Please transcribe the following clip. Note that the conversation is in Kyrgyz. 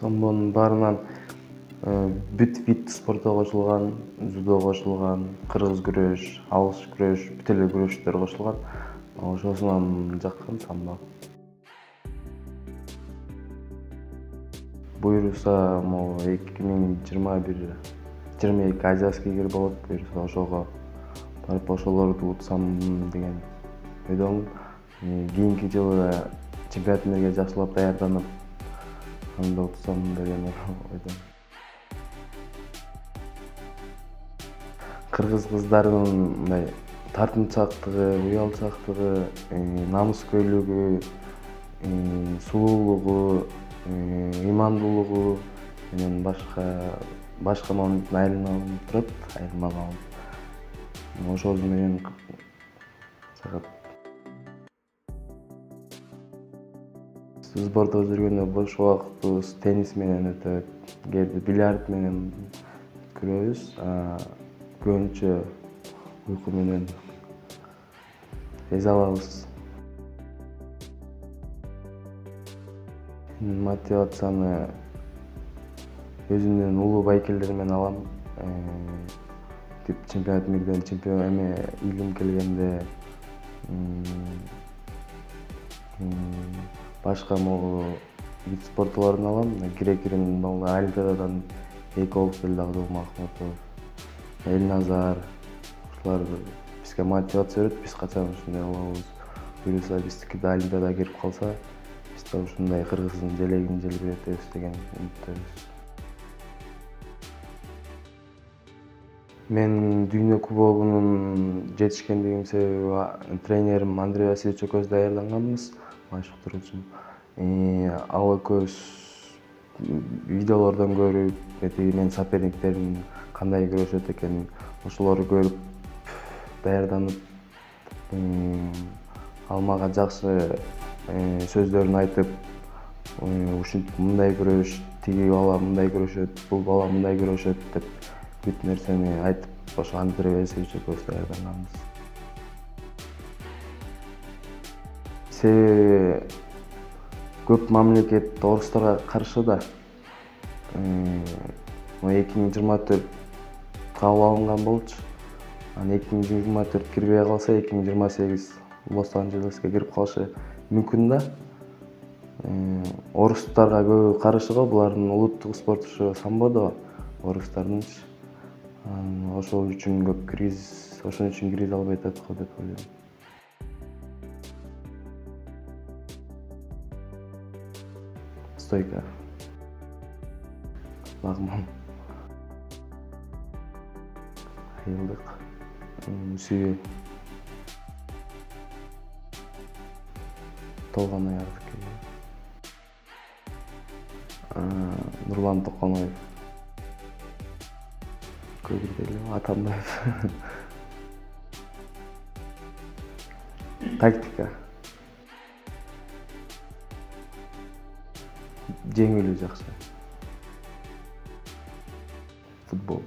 самбонун баарынан бүт вид спортко кошулган, дзюдо кошулган, кыргыз күрөш, алыш күрөш, бүт эле күрөштөр кошулган. Ошосунан жаккан самбо. Буюрса, могу 2022 азияский игр болот. Буюрса ошого барып ошолорду утсам деген ойдомун. Кийинки жылы чемпионаттарга жакшылап даярданып, анда утсам деген ойдомун. Кыргыз кыздарынын мындай тартынчаактыгы, уялчаактыгы, намыскөйлүгү, сулуулугу, ыймандуулугу менен башка моменттен айырмаланып турат, айырмаланып. Ошол менен сагат сбордо жүргөндө бош убактыбыз теннис менен өтөт, кээде бильярд менен көрөбүз. Көбүнчө уйку менен эз алабыз. Мотивацияны өзүмдүн улуу байкелеримден алам. Чемпионат мирден чемпион илгим келгенде, башка могу вид спорттолордун алам. Грекирин олимпиададан 2 болуп келди, Абдул Махмутов, Элназар. Ушулар бизге мотивация берет, биз качан ушундай болобуз. Буюрса биздики да олимпиадага кирип калса, биз да ушундай кыргыздын желегин желбиретебиз деген үмүттөбүз. Мен дүйнө кубогунун жетишкендигим себеби тренерим Андрей Васильевич экөөбүз даярданганбыз, машыктыруучум. Ал экөөбүз видеолордон көрүп, менин соперниктерим кандай күрөшөт экенин, ошолорду көрүп даярданып, ал мага жакшы сөздөрүн айтып, ушинтип мындай күрөш, тиги бала мындай күрөшөт, бул бала мындай күрөшөт деп бүт нерсени айтып, ошо Андрей Васильевич экөөбүз даярданганбыз. Себеби көп мамлекет орустарга каршы да. 2024 кабыл алынган болчу. Анан 2024 кирбей калса, 2028 Лос-Анджелеске кирип калышы мүмкүн да. Орустарга көбү каршы го, булардын улуттук спорту самбодо, орустардынчы. Ошол үчүн көп киргизе албай атат го деп ойлойм. Стойка. Лагман. Айылдык. Сүйүү. Толгон аярдык. Нурлан Токоноев. Көбүрдү Атамбаев. Тактика. Жеңилүү жакшы. Футбол.